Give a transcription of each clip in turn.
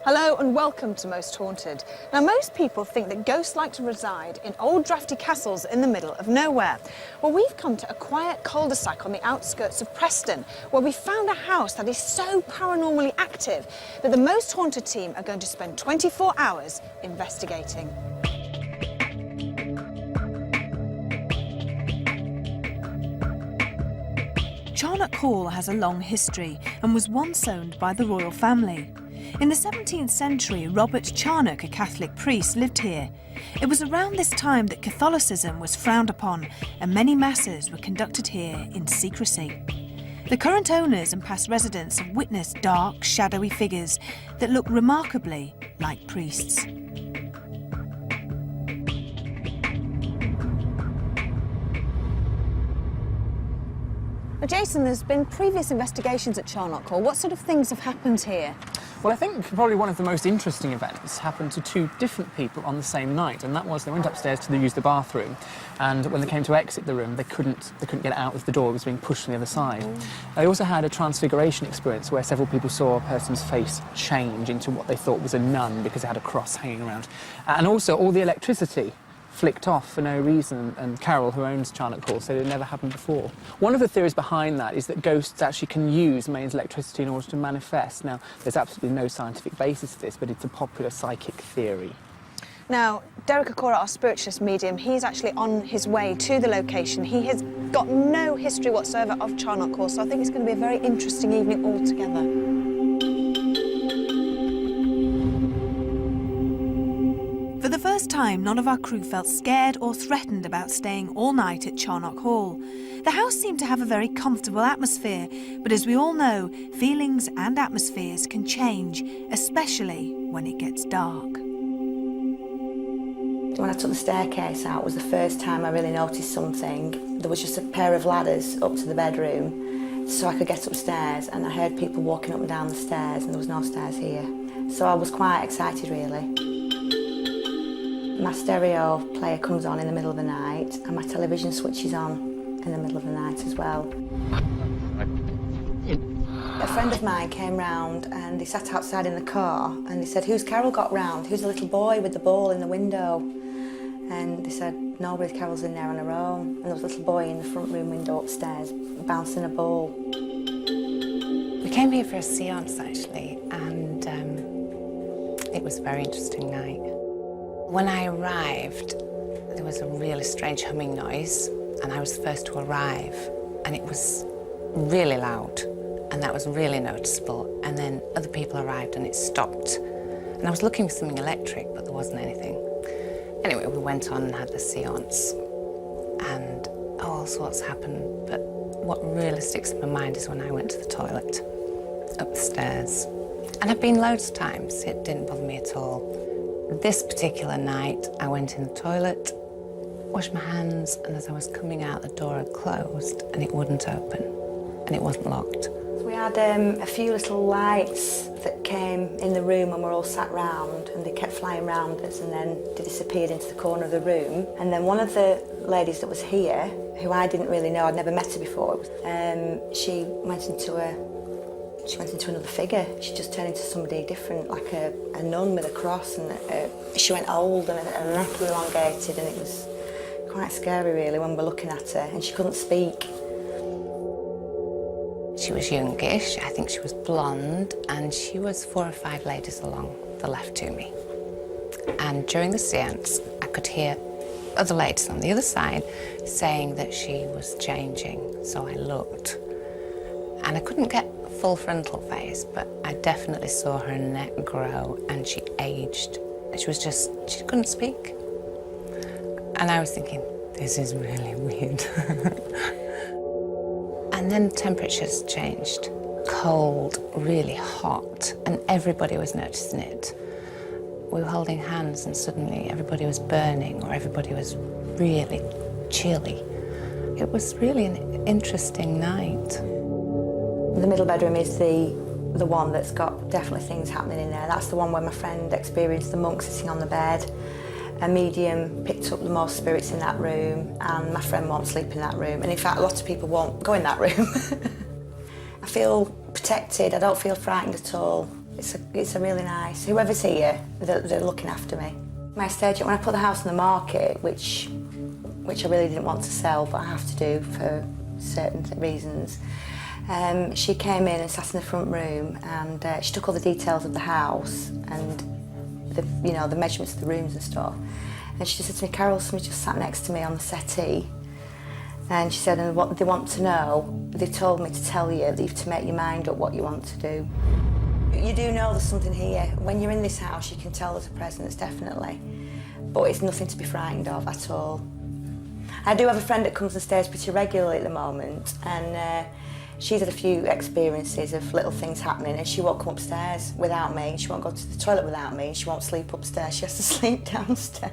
Hello and welcome to Most Haunted. Now, most people think that ghosts like to reside in old drafty castles in the middle of nowhere. Well, we've come to a quiet cul-de-sac on the outskirts of Preston, where we found a house that is so paranormally active that the Most Haunted team are going to spend 24 hours investigating. Charnock Hall has a long history and was once owned by the royal family. In the 17th century, Robert Charnock, a Catholic priest, lived here. It was around this time that Catholicism was frowned upon and many masses were conducted here in secrecy. The current owners and past residents have witnessed dark, shadowy figures that look remarkably like priests. Now, Jason, there's been previous investigations at Charnock Hall. What sort of things have happened here? Well, I think probably one of the most interesting events happened to two different people on the same night, and that was they went upstairs to use the bathroom, and when they came to exit the room, they couldn't get out of the door. It was being pushed on the other side. They also had a transfiguration experience where several people saw a person's face change into what they thought was a nun because it had a cross hanging around, and also all the electricity flicked off for no reason, and Carol, who owns Charnock Hall, said it never happened before. One of the theories behind that is that ghosts actually can use mains electricity in order to manifest. Now, there's absolutely no scientific basis to this, but it's a popular psychic theory. Now, Derek Okora, our spiritualist medium, he's actually on his way to the location. He has got no history whatsoever of Charnock Hall, so I think it's going to be a very interesting evening altogether. For the first time, none of our crew felt scared or threatened about staying all night at Charnock Hall. The house seemed to have a very comfortable atmosphere, but as we all know, feelings and atmospheres can change, especially when it gets dark. When I took the staircase out was the first time I really noticed something. There was just a pair of ladders up to the bedroom so I could get upstairs, and I heard people walking up and down the stairs, and there was no stairs here. So I was quite excited, really. My stereo player comes on in the middle of the night, and my television switches on in the middle of the night as well. A friend of mine came round and he sat outside in the car and he said, "Who's Carol got round? Who's the little boy with the ball in the window?" And they said, "Nobody, Carol's in there on her own." And there was a little boy in the front room window upstairs bouncing a ball. We came here for a séance actually, and it was a very interesting night. When I arrived, there was a really strange humming noise, and I was the first to arrive, and it was really loud, and that was really noticeable. And then other people arrived and it stopped. And I was looking for something electric, but there wasn't anything. Anyway, we went on and had the séance, and all sorts happened, but what really sticks in my mind is when I went to the toilet, up the stairs. And I've been loads of times, it didn't bother me at all. This particular night, I went in the toilet, washed my hands, and as I was coming out, the door had closed and it wouldn't open, and it wasn't locked. We had a few little lights that came in the room when we were all sat round, and they kept flying round us, and then they disappeared into the corner of the room. And then one of the ladies that was here, who I didn't really know, I'd never met her before, she went into another figure. She just turned into somebody different, like a nun with a cross, and she went old and her neck elongated, and it was quite scary really when we were looking at her, and she couldn't speak. She was youngish, I think she was blonde, and she was 4 or 5 ladies along the left to me. And during the séance, I could hear other ladies on the other side saying that she was changing, so I looked. And I couldn't get full frontal face, but I definitely saw her neck grow, and she aged. She couldn't speak. And I was thinking, this is really weird. And then temperatures changed. Cold, really hot, and everybody was noticing it. We were holding hands and suddenly everybody was burning, or everybody was really chilly. It was really an interesting night. The middle bedroom is the one that's got definitely things happening in there. That's the one where my friend experienced the monk sitting on the bed. A medium picked up the most spirits in that room, and my friend won't sleep in that room. And in fact, lots of people won't go in that room. I feel protected, I don't feel frightened at all. It's a really nice. Whoever's here, they're looking after me. My estate agent, when I put the house on the market, which I really didn't want to sell, but I have to do for certain reasons, she came in and sat in the front room, and she took all the details of the house and the measurements of the rooms and stuff. And she just said to me, Carol, somebody just sat next to me on the settee. And she said, and what they want to know, they told me to tell you that you have to make your mind up what you want to do. You do know there's something here. When you're in this house, you can tell there's a presence, definitely. But it's nothing to be frightened of at all. I do have a friend that comes and stays pretty regularly at the moment, and she's had a few experiences of little things happening, and she won't come upstairs without me, she won't go to the toilet without me, she won't sleep upstairs, she has to sleep downstairs.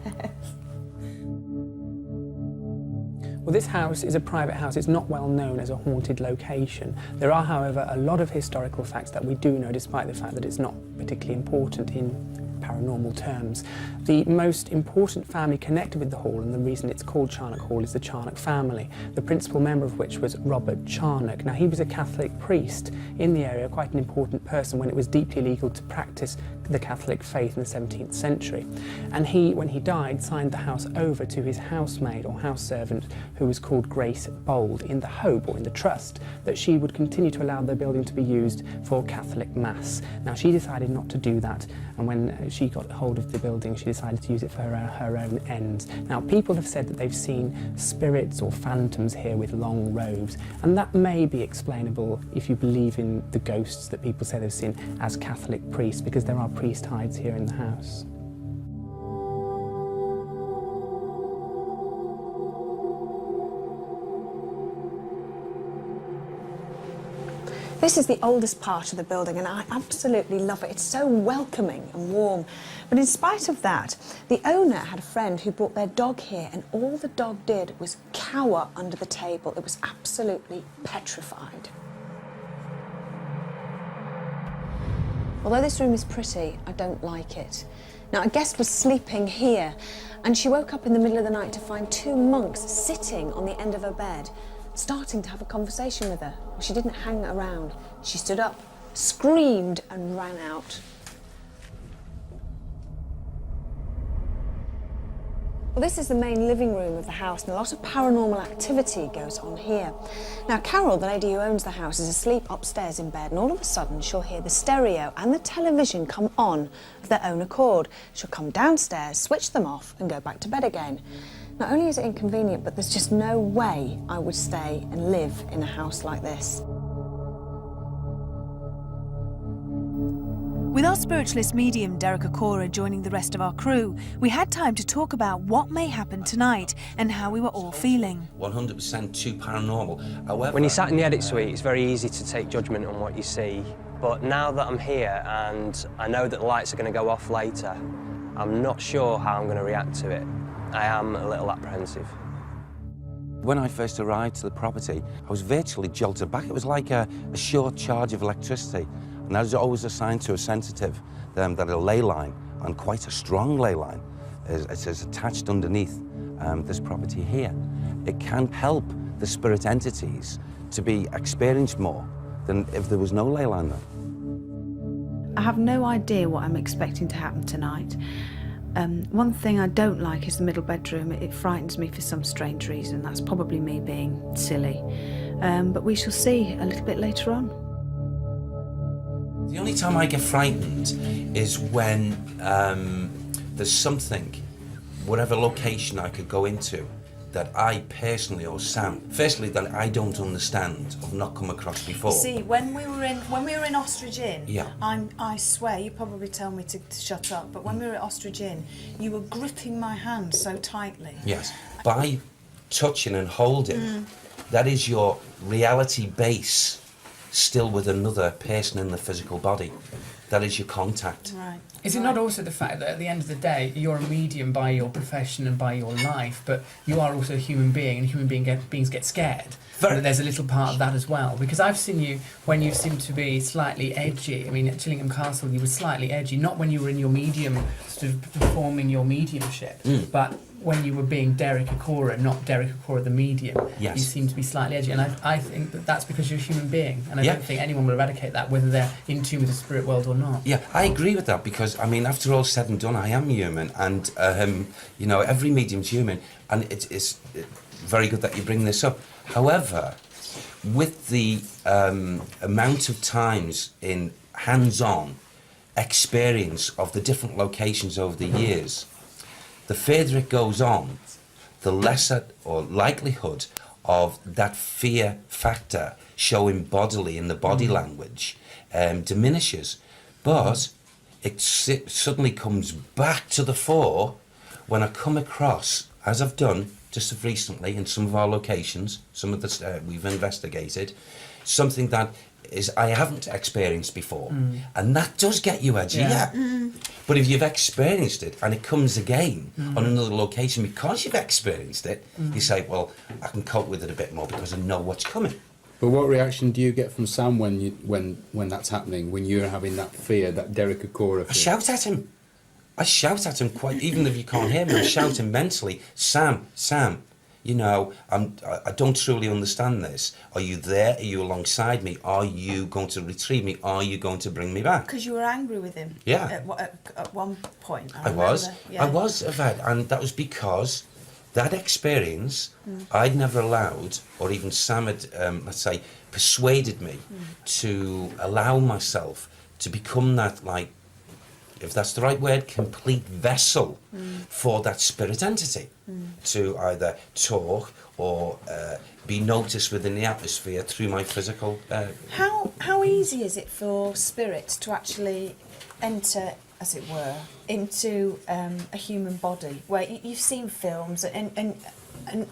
Well, this house is a private house. It's not well known as a haunted location. There are, however, a lot of historical facts that we do know, despite the fact that it's not particularly important in paranormal terms. The most important family connected with the hall, and the reason it's called Charnock Hall, is the Charnock family, the principal member of which was Robert Charnock. Now, he was a Catholic priest in the area, quite an important person when it was deeply illegal to practice the Catholic faith in the 17th century. And he, when he died, signed the house over to his housemaid or house servant, who was called Grace Bold, in the hope, or in the trust, that she would continue to allow the building to be used for Catholic Mass. Now, she decided not to do that, and when she got hold of the building, she decided to use it for her own ends. Now, people have said that they've seen spirits or phantoms here with long robes, and that may be explainable if you believe in the ghosts that people say they've seen as Catholic priests, because there are priest hides here in the house. This is the oldest part of the building, and I absolutely love it. It's so welcoming and warm. But in spite of that, the owner had a friend who brought their dog here, and all the dog did was cower under the table. It was absolutely petrified. Although this room is pretty, I don't like it. Now, a guest was sleeping here, and she woke up in the middle of the night to find two monks sitting on the end of her bed, starting to have a conversation with her. Well, she didn't hang around. She stood up, screamed, and ran out. Well, this is the main living room of the house, and a lot of paranormal activity goes on here. Now, Carol, the lady who owns the house, is asleep upstairs in bed, and all of a sudden she'll hear the stereo and the television come on of their own accord. She'll come downstairs, switch them off, and go back to bed again. Not only is it inconvenient, but there's just no way I would stay and live in a house like this. With our spiritualist medium, Derek Okora, joining the rest of our crew, we had time to talk about what may happen tonight and how we were all feeling. 100% too paranormal. However, when you sat in the edit suite, it's very easy to take judgment on what you see. But now that I'm here and I know that the lights are going to go off later, I'm not sure how I'm going to react to it. I am a little apprehensive. when I first arrived to the property, I was virtually jolted back. It was like a short charge of electricity. And I was always assigned to a sensitive that had a ley line, and quite a strong ley line. It is attached underneath this property here. It can help the spirit entities to be experienced more than if there was no ley line there. I have no idea what I'm expecting to happen tonight. One thing I don't like is the middle bedroom. It frightens me for some strange reason. That's probably me being silly. But we shall see a little bit later on. The only time I get frightened is when there's something, whatever location I could go into, that I personally, or Sam, firstly, that I don't understand, or not come across before. See, when we were in Ostrich Inn, yeah. I swear, you probably tell me to shut up, but when we were at Ostrich Inn, you were gripping my hand so tightly. Yes, by touching and holding, that is your reality base still with another person in the physical body. That is your contact. Right. Is it not also the fact that at the end of the day, you're a medium by your profession and by your life, but you are also a human being, and human beings get scared? And there's a little part of that as well. Because I've seen you when you seem to be slightly edgy. I mean, at Chillingham Castle, you were slightly edgy, not when you were in your medium, sort of performing your mediumship, but when you were being Derek Akora, not Derek Akora the medium, Yes. you seem to be slightly edgy. And I think that that's because you're a human being. And I Yeah. don't think anyone will eradicate that, whether they're in tune with the spirit world or not. Yeah, I agree with that because, I mean, after all said and done, I am human, and, you know, every medium's human, and it's very good that you bring this up. However, with the amount of times in hands-on experience of the different locations over the years, the further it goes on, the lesser or likelihood of that fear factor showing bodily in the body language diminishes. But it suddenly comes back to the fore when I come across, as I've done just of recently in some of our locations, some of the we've investigated, something that is I haven't experienced before, and that does get you edgy. Yeah. But if you've experienced it and it comes again on another location because you've experienced it, you say, well, I can cope with it a bit more because I know what's coming. But what reaction do you get from Sam when that's happening, when you're having that fear, that Derek Akora fear? I shout at him. I shout at him quite, even if you can't hear me, I shout him mentally, Sam, you know, I don't truly understand this. Are you there? Are you alongside me? Are you going to retrieve me? Are you going to bring me back? Because you were angry with him. Yeah. At one point. I was, Yvette, and that was because that experience I'd never allowed, or even Sam had, let's say, persuaded me to allow myself to become that, like, if that's the right word, complete vessel for that spirit entity to either talk or be noticed within the atmosphere through my physical... How easy is it for spirits to actually enter, as it were, into a human body? Where you've seen films and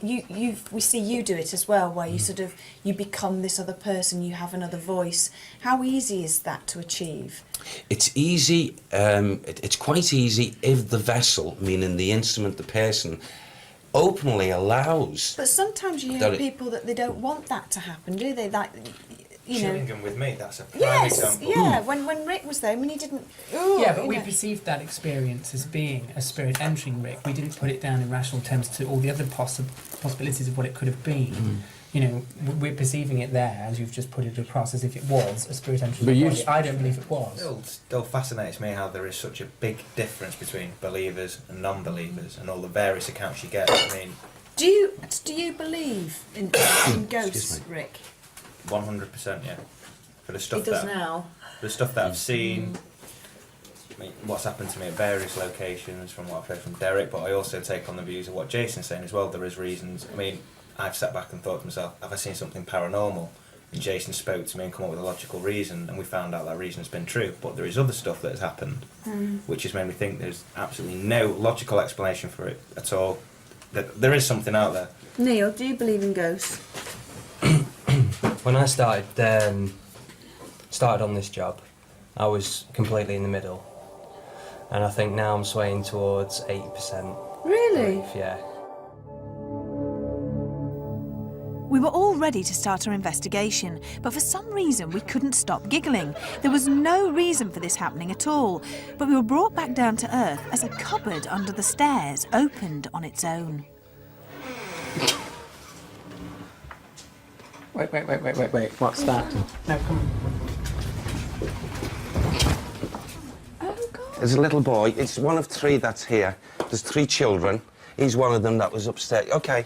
we see you do it as well, where you sort of, you become this other person, you have another voice. How easy is that to achieve? It's easy, it's quite easy if the vessel, meaning the instrument, the person, openly allows... But sometimes you hear people that they don't want that to happen, do they? That, you know... Shillingham with me, that's a prime example. Yeah, when Rick was there, when he didn't... Yeah, but we perceived that experience as being a spirit entering Rick. We didn't put it down in rational terms to all the other possibilities of what it could have been. You know, we're perceiving it there, as you've just put it across, as if it was a spirit entering the body. I don't believe it was. It still fascinates me how there is such a big difference between believers and non-believers and all the various accounts you get. I mean... Do you believe in ghosts, Rick? 100%, yeah. For the stuff He does now. The stuff that I've seen, I mean, what's happened to me at various locations, from what I've heard from Derek, but I also take on the views of what Jason's saying as well. There is reasons. I mean, I've sat back and thought to myself, have I seen something paranormal? And Jason spoke to me and come up with a logical reason, and we found out that reason has been true. But there is other stuff that has happened, which has made me think there's absolutely no logical explanation for it at all. That there is something out there. Neil, do you believe in ghosts? When I started on this job, I was completely in the middle, and I think now I'm swaying towards 80%. Really? Belief, yeah. We were all ready to start our investigation, but for some reason we couldn't stop giggling. There was no reason for this happening at all, but we were brought back down to earth as a cupboard under the stairs opened on its own. Wait, what's that? No, come on. Oh, God. There's a little boy, it's one of three that's here. There's 3 children. He's one of them that was upstairs. Okay.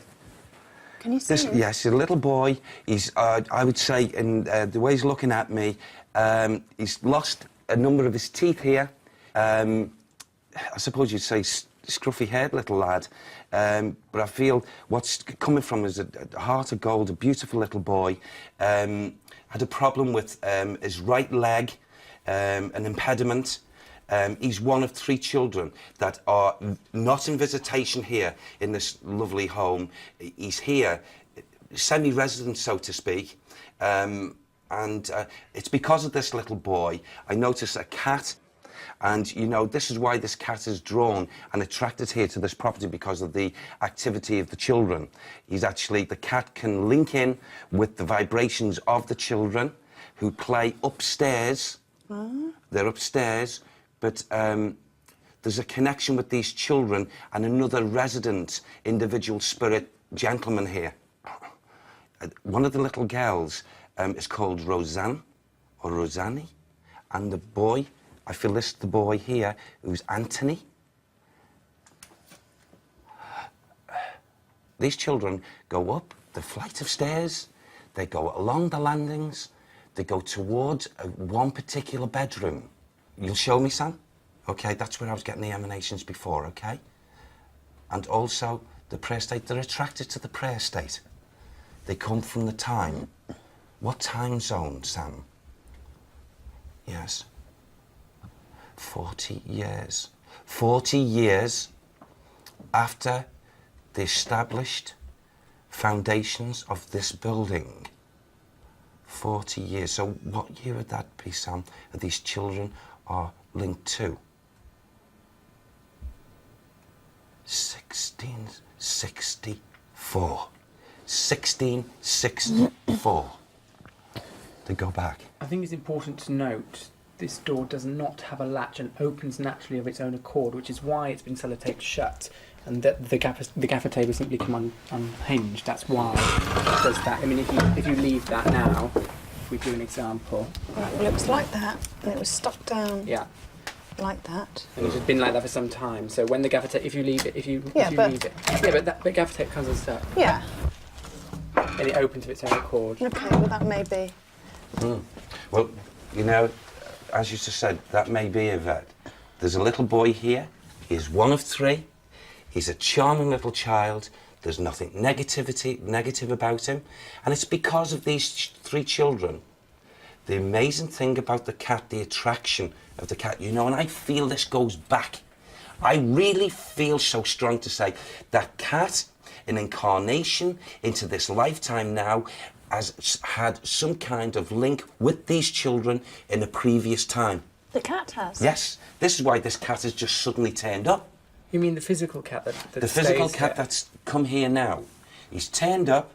Can you see him? Yes, he's a little boy. He's, I would say, in the way he's looking at me, he's lost a number of his teeth here. I suppose you'd say scruffy-haired little lad. But I feel what's coming from is a heart of gold, a beautiful little boy. Had a problem with his right leg, an impediment. He's one of 3 children that are not in visitation here in this lovely home. He's here, semi-resident, so to speak. And it's because of this little boy. I noticed a cat. And, you know, this is why this cat is drawn and attracted here to this property, because of the activity of the children. The cat can link in with the vibrations of the children who play upstairs. They're upstairs, but there's a connection with these children and another resident, individual spirit gentleman here. One of the little girls is called Roseanne, or Rosanny, and the boy, I feel this is the boy here, who's Anthony. These children go up the flight of stairs, they go along the landings, they go towards one particular bedroom. You'll show me, Sam? Okay, that's where I was getting the emanations before, okay? And also, the prayer state, they're attracted to the prayer state. They come from the time. What time zone, Sam? Yes. 40 years. 40 years after the established foundations of this building. 40 years. So what year would that be, Sam, that these children are linked to? 1664. 1664. To go back. I think it's important to note this door does not have a latch and opens naturally of its own accord, which is why it's been sellotaped shut, and that the gaffer tape has simply come unhinged. That's why it does that. I mean, if you leave that now, if we do an example. Right, well, it was like that, and it was stuck down. Yeah. Like that. And it's been like that for some time. So when the gaffer tape, if you leave it, leave it, but gaffer tape comes unstuck. Yeah. And it opens of its own accord. Okay, well that may be. Well, you know, as you just said, that may be Yvette. There's a little boy here. He's one of three. He's a charming little child. There's nothing negative about him. And it's because of these three children. The amazing thing about the cat, the attraction of the cat, you know, and I feel this goes back. I really feel so strong to say that cat, an incarnation into this lifetime now, has had some kind of link with these children in a previous time. The cat has? Yes. This is why this cat has just suddenly turned up. You mean the physical cat that The physical stays cat there? that's come here now. He's turned up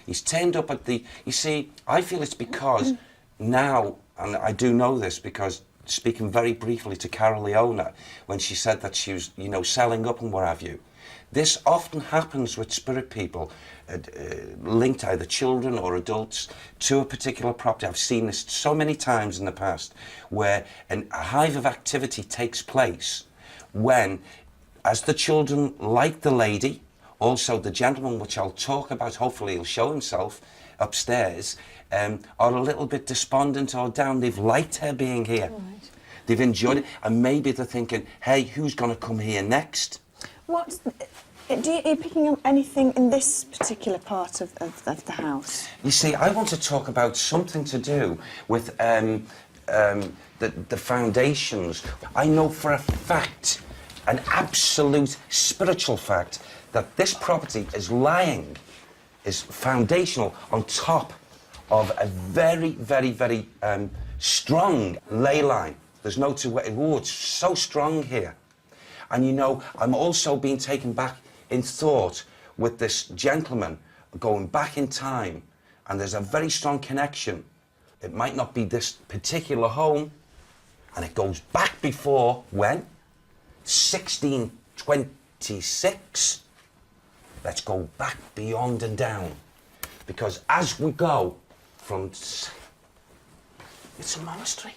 at the... You see, I feel it's because now, and I do know this because speaking very briefly to Carol Leona, when she said that she was, you know, selling up and what have you, this often happens with spirit people, linked either children or adults to a particular property. I've seen this so many times in the past, where a hive of activity takes place when, as the children like the lady, also the gentleman, which I'll talk about, hopefully he'll show himself upstairs, are a little bit despondent or down. They've liked her being here. Right. They've enjoyed it, and maybe they're thinking, hey, who's going to come here next? Are you picking up anything in this particular part of the house? You see, I want to talk about something to do with the foundations. I know for a fact, an absolute spiritual fact, that this property is foundational on top of a very, very, very strong ley line. There's no two ways. Oh, it's so strong here. And you know, I'm also being taken back in thought with this gentleman going back in time, and there's a very strong connection. It might not be this particular home, and it goes back before when? 1626. Let's go back beyond and down, because as we go from... It's a monastery.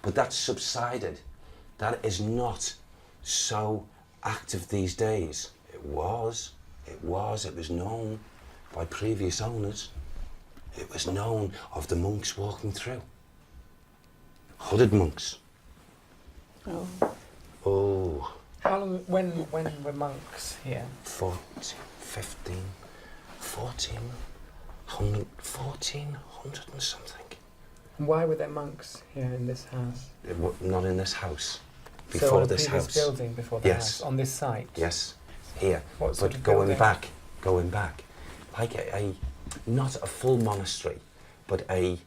But that's subsided. That is not so active these days. It was known by previous owners. It was known of the monks walking through. Hooded monks. Oh. Oh. How long, when were monks here? 1400 and something. Why were there monks here in this house? Not in this house. So Before on this previous house. building before the house, on this site? Yes, here. What sort But of going building? back, like a not a full monastery, but a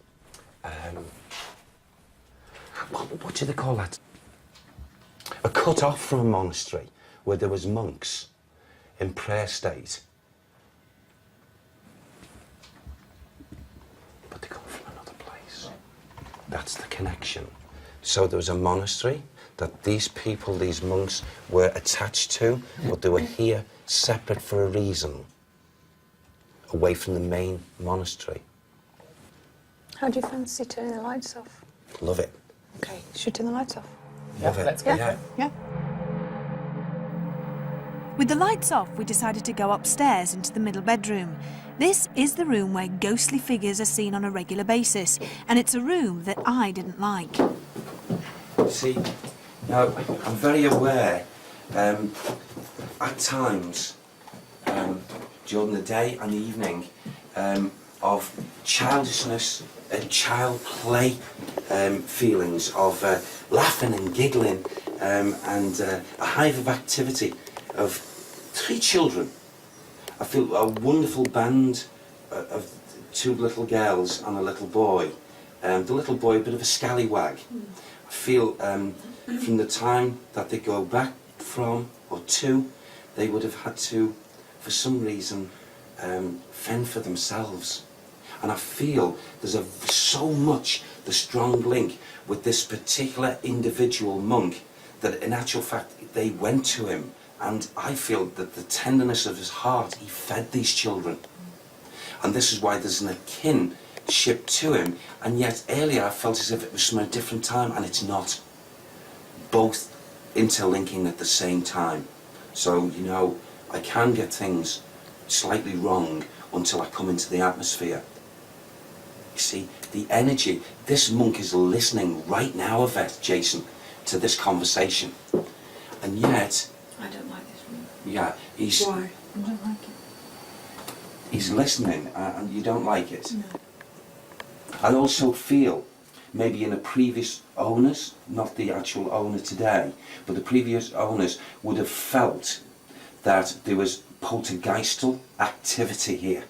what do they call that? A cut off from a monastery where there was monks in prayer state. That's the connection. So there was a monastery that these people, these monks, were attached to, but they were here separate for a reason, away from the main monastery. How do you fancy turning the lights off? Love it. Okay, should we turn the lights off? Love it. Let's go. Yeah. Yeah. With the lights off, we decided to go upstairs into the middle bedroom. This is the room where ghostly figures are seen on a regular basis, and it's a room that I didn't like. See, now, I'm very aware, at times, during the day and the evening, of childishness and child play feelings of laughing and giggling and a hive of activity of 3 children. I feel a wonderful band of 2 little girls and a little boy. The little boy, a bit of a scallywag. I feel from the time that they go back from or to, they would have had to, for some reason, fend for themselves. And I feel there's so much the strong link with this particular individual monk that in actual fact they went to him, and I feel that the tenderness of his heart, he fed these children. And this is why there's an kinship to him, and yet earlier I felt as if it was from a different time, and it's not. Both interlinking at the same time. So, you know, I can get things slightly wrong until I come into the atmosphere. You see, the energy, this monk is listening right now, Yvette, Jason, to this conversation. And yet... I don't like this room. Yeah, he's... Why? I don't like it. He's listening, and you don't like it. No. I also feel, maybe in a previous owners, not the actual owner today, but the previous owners would have felt that there was poltergeistal activity here.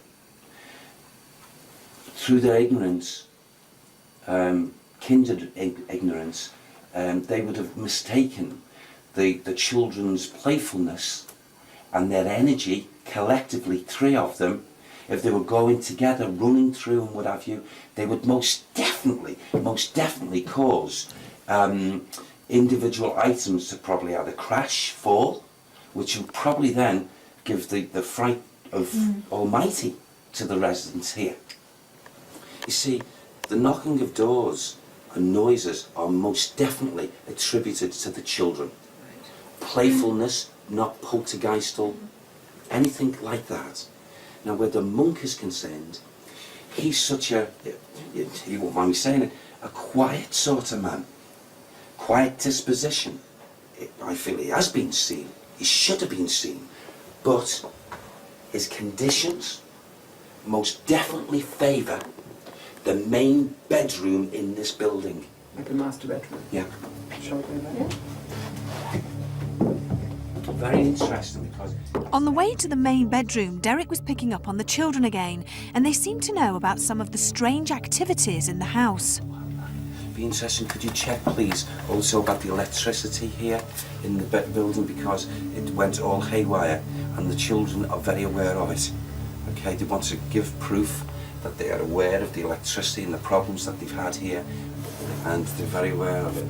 Through their ignorance, kindred ignorance, they would have mistaken the children's playfulness and their energy, collectively 3 of them, if they were going together, running through and what have you, they would most definitely cause individual items to probably either crash, fall, which would probably then give the fright of Almighty to the residents here. You see, the knocking of doors and noises are most definitely attributed to the children. Playfulness, not poltergeistal, anything like that. Now, where the monk is concerned, he's such a, he won't mind me saying it, a quiet sort of man. Quiet disposition. I feel he has been seen. He should have been seen. But his conditions most definitely favour the main bedroom in this building. Like a master bedroom? Yeah. Shall we go there? Very interesting because... On the way to the main bedroom, Derek was picking up on the children again, and they seemed to know about some of the strange activities in the house. Be interesting, could you check please also about the electricity here in the building, because it went all haywire and the children are very aware of it. Okay, they want to give proof that they are aware of the electricity and the problems that they've had here, and they're very aware of it.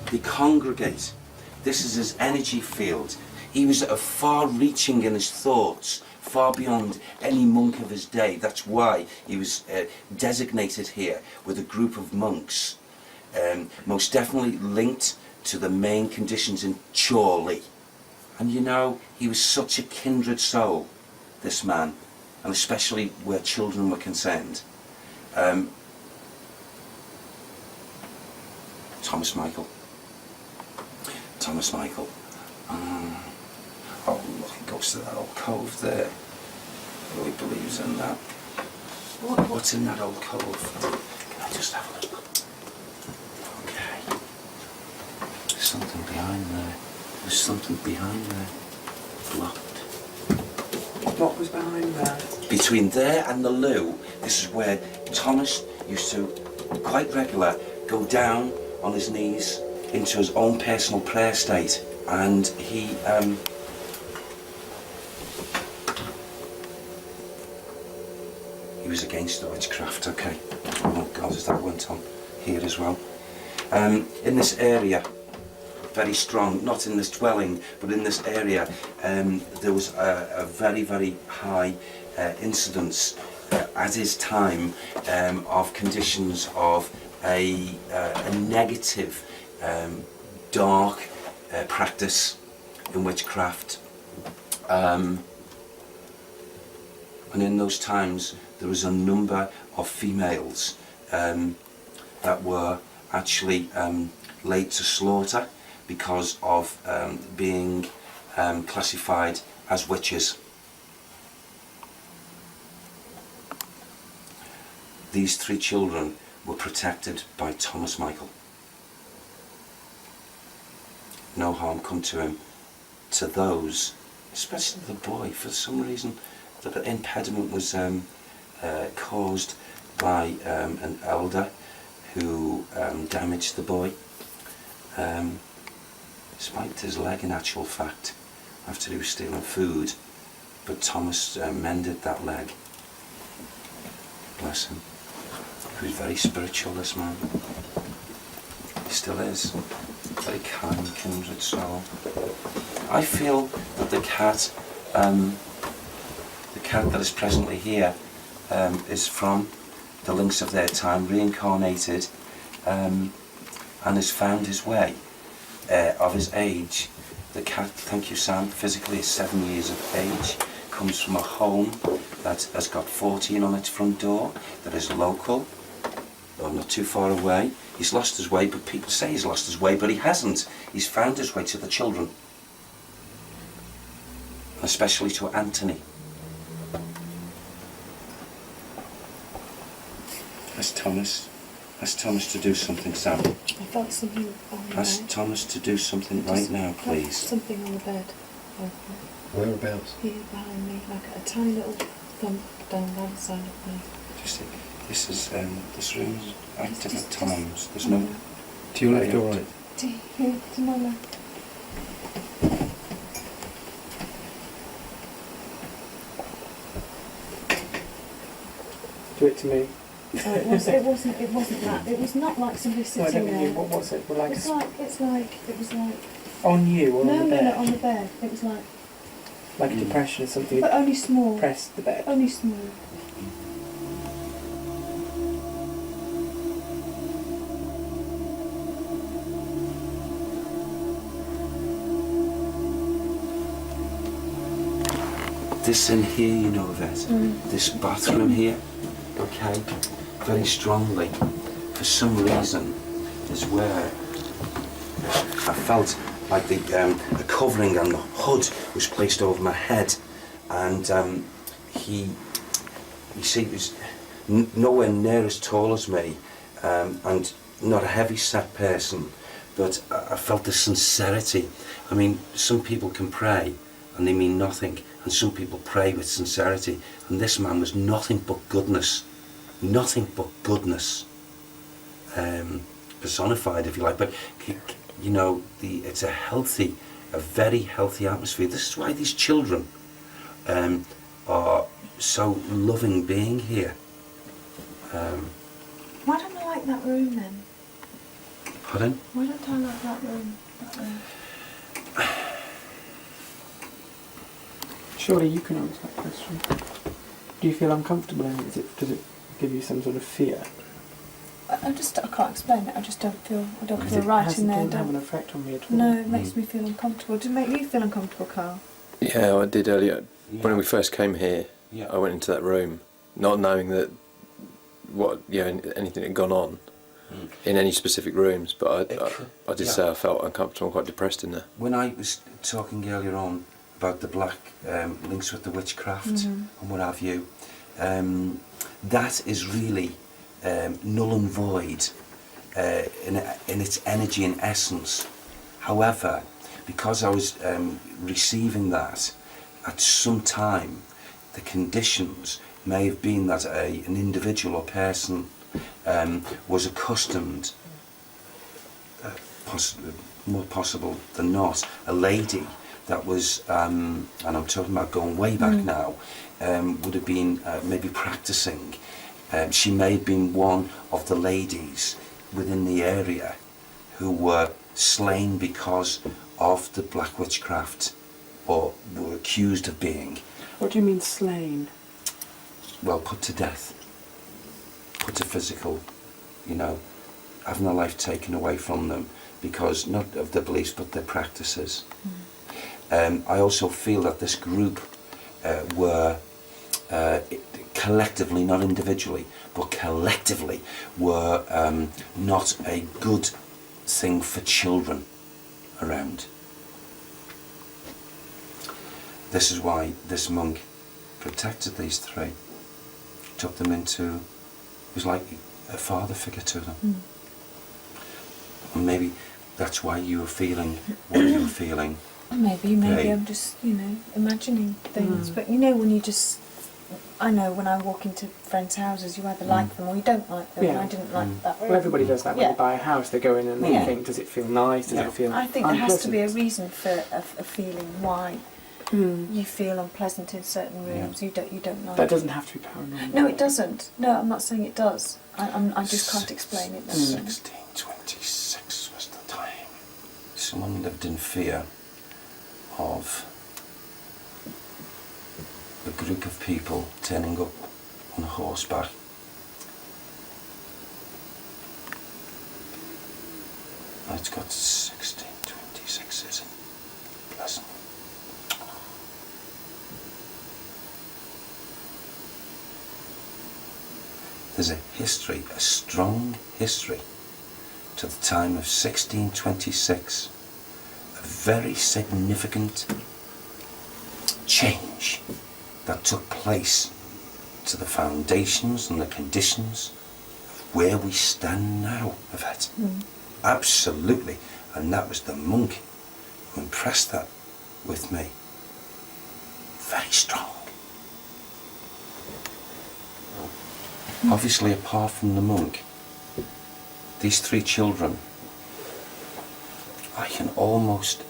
They congregate. This is his energy field. He was far-reaching in his thoughts, far beyond any monk of his day. That's why he was designated here with a group of monks, most definitely linked to the main conditions in Chorley. And you know, he was such a kindred soul, this man, and especially where children were concerned. Thomas Michael. Oh, look, he goes to that old cove there. Really believes in that. What's in that old cove? Can I just have a look? Okay. There's something behind there. There's something behind there. Blocked. What was behind there? Between there and the loo, this is where Thomas used to, quite regular, go down on his knees into his own personal prayer state. And he, he was against the witchcraft, okay. Oh God, as that went on here as well. In this area, very strong, not in this dwelling, but in this area, there was a very, very high incidence at his time of conditions of a negative, dark practice in witchcraft. And in those times, there was a number of females that were actually laid to slaughter because of being classified as witches. These 3 children were protected by Thomas Michael. No harm come to him. To those, especially the boy, for some reason, the impediment was caused by an elder who damaged the boy. Spiked his leg in actual fact after he was stealing food, but Thomas mended that leg. Bless him. He was very spiritual, this man. He still is. Very kind, kindred soul. I feel that the cat that is presently here is from the links of their time, reincarnated, and has found his way. Of his age, the cat, thank you Sam, physically is 7 years of age, comes from a home that has got 14 on its front door, that is local, or not too far away. He's lost his way, but people say he's lost his way, but he hasn't. He's found his way to the children, especially to Anthony. Ask Thomas. Ask Thomas to do something, Sam. I felt something on the bed. Ask Thomas to do something right now, please. Something on the bed. Whereabouts? Here behind me, like a tiny little thump down the other side of me. Just this is this room's active at times. There's no. To your left or right? To my left. Do it to me. Oh, it wasn't that. It was not like somebody sitting there. What was it? Well, It was like on you or on the bed? No, on the bed. It was like a depression or something. but only small. Press the bed. Only small. This in here, you know, Yvette. This bathroom here, okay, very strongly, for some reason, is where I felt like the covering and the hood was placed over my head, and he was nowhere near as tall as me, and not a heavy-set person, but I felt the sincerity. I mean, some people can pray and they mean nothing, and some people pray with sincerity, and this man was nothing but goodness, personified, if you like. But you know, it's a very healthy atmosphere. This is why these children are so loving being here. Why don't I like that room then? Pardon? Why don't I like that room? Surely you can answer that question. Do you feel uncomfortable in it? Does it give you some sort of fear? I can't explain it. I just don't feel right in there. It doesn't have an effect on me at all. No, it makes me feel uncomfortable. Does it make you feel uncomfortable, Carl? Yeah, I did earlier. When we first came here, I went into that room, not knowing that anything had gone on in any specific rooms, but I did say I felt uncomfortable and quite depressed in there. When I was talking earlier on about the black links with the witchcraft and what have you, that is really null and void in its energy and essence. However, because I was receiving that at some time, the conditions may have been that an individual or person was accustomed, more possible than not, a lady, that was, and I'm talking about going way back now, would have been maybe practicing. She may have been one of the ladies within the area who were slain because of the black witchcraft, or were accused of being. What do you mean slain? Well, put to death, put to physical, you know, having their life taken away from them because not of their beliefs but their practices. I also feel that this group were collectively, not individually, but collectively were not a good thing for children around. This is why this monk protected these three, took them into, it was like a father figure to them. And maybe that's why you were feeling what you were feeling. Maybe I'm just, imagining things. But when you just, I know when I walk into friends' houses, you either like them or you don't like them. And I didn't like that. Well, everybody does that when they buy a house. They go in and they think, does it feel nice? Does it feel I think unpleasant? there has to be a reason for a feeling why you feel unpleasant in certain rooms. You don't like. That doesn't have to be paranormal. No, it doesn't. No, I'm not saying it does. I just can't explain it. 1626 was the time. Someone lived in fear of a group of people turning up on horseback. It's got 1626, isn't it? Pleasant. There's a history, a strong history, to the time of 1626, a very significant change that took place to the foundations and the conditions of where we stand now of it. Absolutely. And that was the monk who impressed that with me. Very strong. Obviously, apart from the monk, these three children, I can almost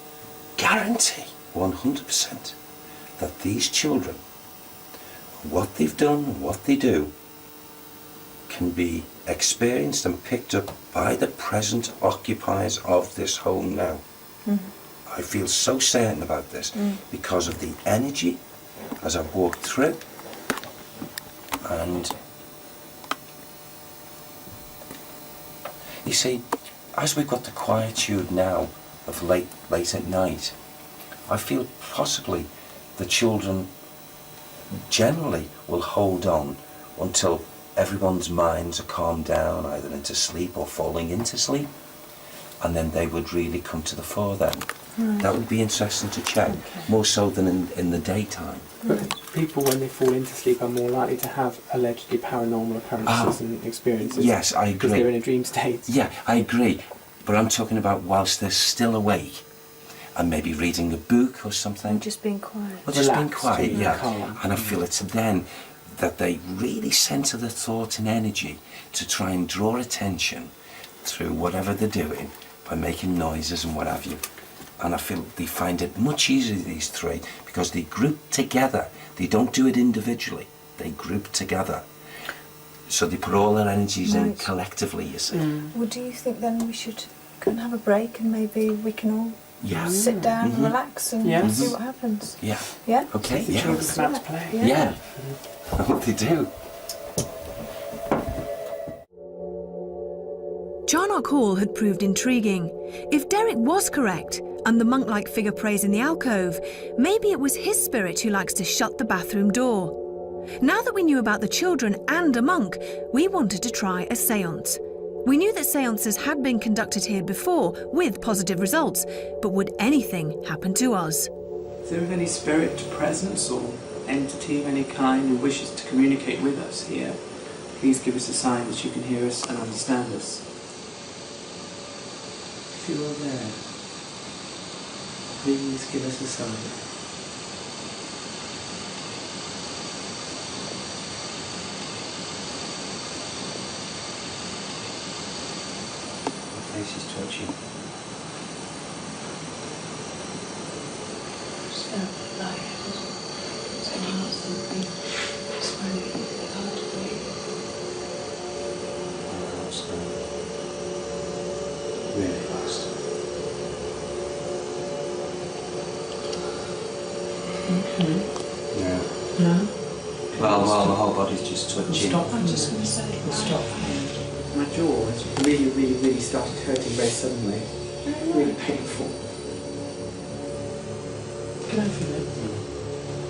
guarantee 100% that these children, what they've done and what they do, can be experienced and picked up by the present occupiers of this home now. I feel so certain about this because of the energy as I've walked through, and you see, as we've got the quietude now of late at night, I feel possibly the children generally will hold on until everyone's minds are calmed down, either into sleep or falling into sleep, and then they would really come to the fore then. That would be interesting to check, more so than in the daytime. But people, when they fall into sleep, are more likely to have allegedly paranormal occurrences and experiences. Yes, I agree. Because they're in a dream state. Yeah, I agree. But I'm talking about whilst they're still awake, and maybe reading a book or something. And just being quiet. Well, just being quiet, yeah. Calm. And I feel it's then that they really centre their thought and energy to try and draw attention through whatever they're doing by making noises and what have you. And I feel they find it much easier, these three, because they group together. They don't do it individually. They group together. So they put all their energies in collectively, you see. Well, do you think then we should go and have a break and maybe we can all sit down and relax and see what happens? Yeah. Yeah? Okay, The children come out to play. Yeah. What they do. Charnock Hall had proved intriguing. If Derek was correct, and the monk-like figure prays in the alcove, maybe it was his spirit who likes to shut the bathroom door. Now that we knew about the children and a monk, we wanted to try a séance. We knew that séances had been conducted here before, with positive results, but would anything happen to us? Is there any spirit, presence or entity of any kind who wishes to communicate with us here? Please give us a sign that you can hear us and understand us. If you are there, please give us a sign. Face is touching. No. Well, the whole body's just twitching. Stop. I'm just going to say it will stop. My jaw has really started hurting very suddenly. Really painful. Can I feel it?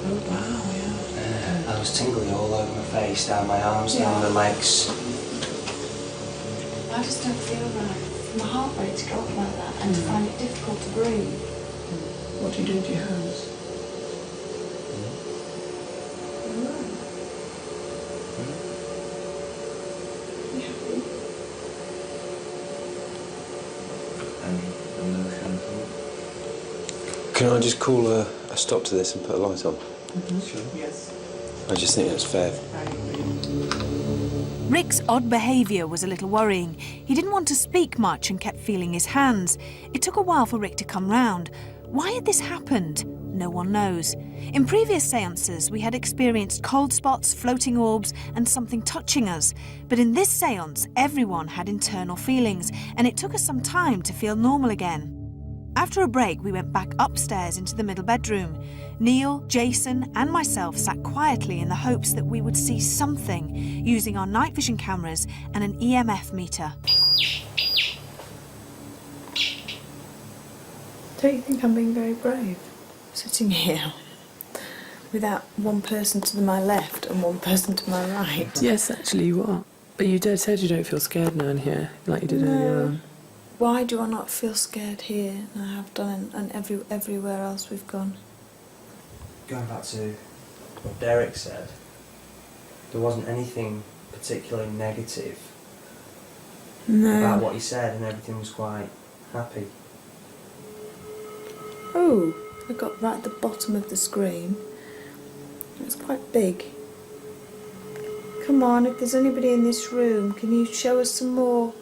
Oh wow, yeah. I was tingling all over my face, down my arms, down my legs. I just don't feel right. For my heart rate to go up like that and to find it difficult to breathe. What do you do to your hands? Can I just call a stop to this and put a light on? Sure. Yes. I just think that's fair. Rick's odd behaviour was a little worrying. He didn't want to speak much and kept feeling his hands. It took a while for Rick to come round. Why had this happened? No one knows. In previous seances, we had experienced cold spots, floating orbs, and something touching us. But in this seance, everyone had internal feelings, and it took us some time to feel normal again. After a break, we went back upstairs into the middle bedroom. Neil, Jason, and myself sat quietly in the hopes that we would see something using our night vision cameras and an EMF meter. Don't you think I'm being very brave? Sitting here without one person to my left and one person to my right. Yes, actually you are. But you said you don't feel scared now in here, like you did earlier on. Why do I not feel scared here? And I have done and everywhere else we've gone. Going back to what Derek said, there wasn't anything particularly negative about what he said, and everything was quite happy. Oh, I got right at the bottom of the screen. It's quite big. Come on, if there's anybody in this room, can you show us some more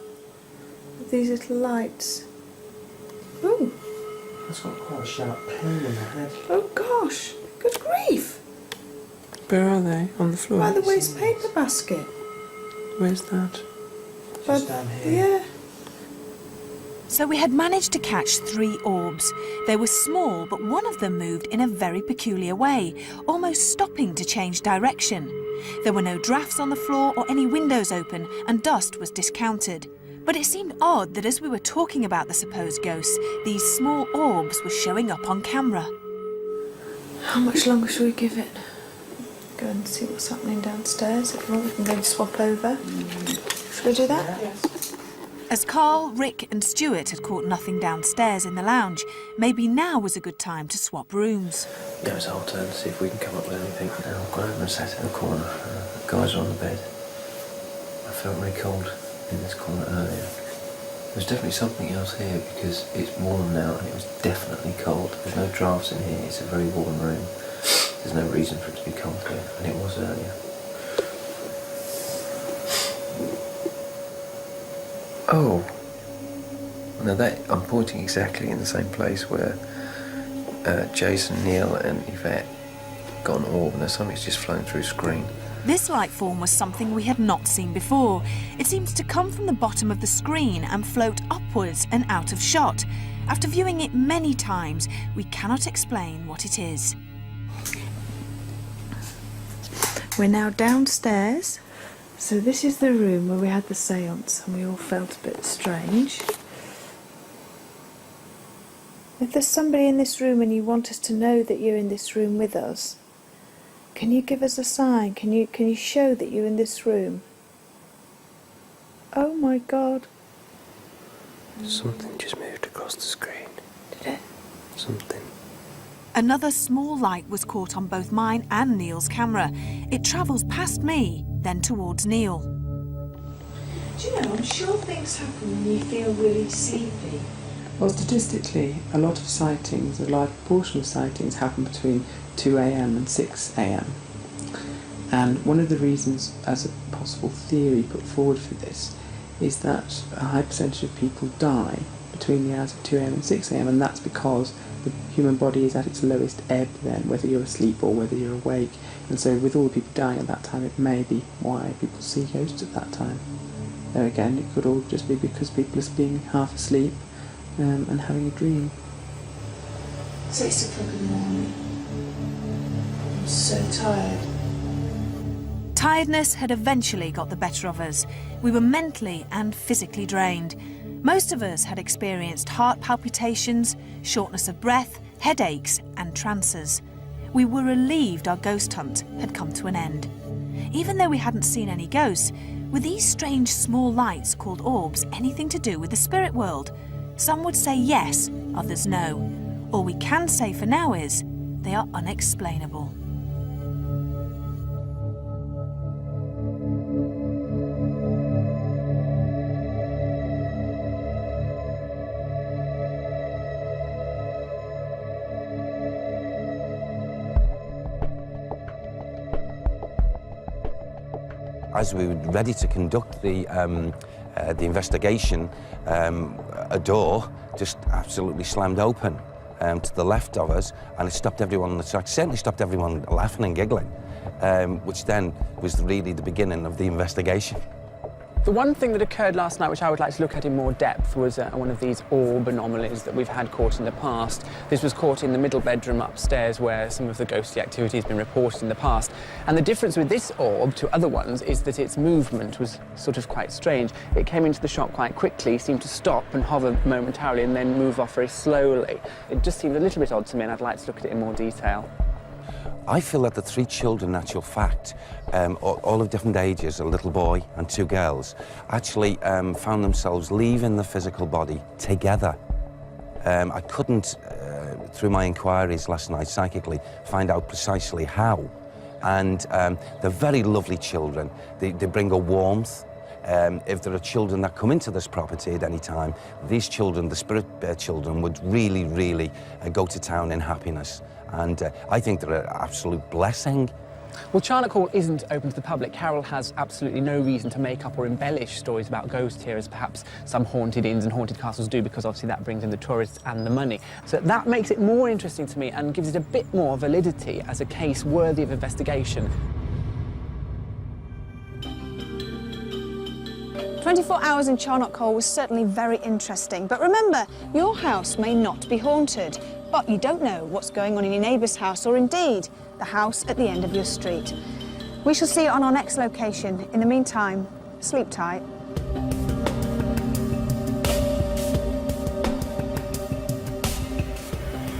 of these little lights? Oh. That's got quite a sharp pain in my head. Oh gosh, good grief. Where are they? On the floor? By the waste paper basket. Where's that? Just down here. Yeah. So we had managed to catch 3 orbs. They were small, but one of them moved in a very peculiar way, almost stopping to change direction. There were no drafts on the floor or any windows open, and dust was discounted. But it seemed odd that as we were talking about the supposed ghosts, these small orbs were showing up on camera. How much longer should we give it? Go and see what's happening downstairs. If not, we can go and swap over. Should we do that? Yes. As Carl, Rick and Stuart had caught nothing downstairs in the lounge, maybe now was a good time to swap rooms. Yeah, it's our turn to see if we can come up with anything. I've gone over and sat in the corner. The guys are on the bed. I felt really cold in this corner earlier. There's definitely something else here because it's warm now and it was definitely cold. There's no drafts in here, it's a very warm room. There's no reason for it to be cold here, and it was earlier. Oh, now that I'm pointing exactly in the same place where Jason, Neil and Yvette got an orb, and there's something's just flown through screen. This light form was something we had not seen before. It seems to come from the bottom of the screen and float upwards and out of shot. After viewing it many times, we cannot explain what it is. We're now downstairs. So this is the room where we had the séance and we all felt a bit strange. If there's somebody in this room and you want us to know that you're in this room with us, can you give us a sign? Can you show that you're in this room? Oh my God. Something just moved across the screen. Did it? Something. Another small light was caught on both mine and Neil's camera. It travels past me, then towards Neil. Do you know, I'm sure things happen when you feel really sleepy. Well, statistically, a lot of sightings, a large proportion of sightings happen between 2 a.m. and 6 a.m. And one of the reasons, as a possible theory put forward for this, is that a high percentage of people die between the hours of 2 a.m. and 6 a.m. and that's because the human body is at its lowest ebb then, whether you're asleep or whether you're awake. And so with all the people dying at that time, it may be why people see ghosts at that time. Though again, it could all just be because people are being half asleep and having a dream. 6 o'clock in the morning. I'm so tired. Tiredness had eventually got the better of us. We were mentally and physically drained. Most of us had experienced heart palpitations, shortness of breath, headaches and trances. We were relieved our ghost hunt had come to an end. Even though we hadn't seen any ghosts, were these strange small lights called orbs anything to do with the spirit world? Some would say yes, others no. All we can say for now is they are unexplainable. As we were ready to conduct the investigation, a door just absolutely slammed open to the left of us, and it stopped everyone on the track. Certainly stopped everyone laughing and giggling, which then was really the beginning of the investigation. The one thing that occurred last night, which I would like to look at in more depth, was one of these orb anomalies that we've had caught in the past. This was caught in the middle bedroom upstairs, where some of the ghostly activity has been reported in the past. And the difference with this orb to other ones is that its movement was sort of quite strange. It came into the shop quite quickly, seemed to stop and hover momentarily, and then move off very slowly. It just seemed a little bit odd to me, and I'd like to look at it in more detail. I feel that the three children, in actual fact, all of different ages, a little boy and two girls, actually found themselves leaving the physical body together. I couldn't, through my inquiries last night psychically, find out precisely how. And they're very lovely children. They bring a warmth. If there are children that come into this property at any time, these children, the spirit children, would really, really go to town in happiness. And I think they're an absolute blessing. Well, Charnock Hall isn't open to the public. Carol has absolutely no reason to make up or embellish stories about ghosts here, as perhaps some haunted inns and haunted castles do, because obviously that brings in the tourists and the money. So that makes it more interesting to me and gives it a bit more validity as a case worthy of investigation. 24 hours in Charnock Hall was certainly very interesting, but remember, your house may not be haunted, but you don't know what's going on in your neighbour's house, or indeed the house at the end of your street. We shall see you on our next location. In the meantime, sleep tight.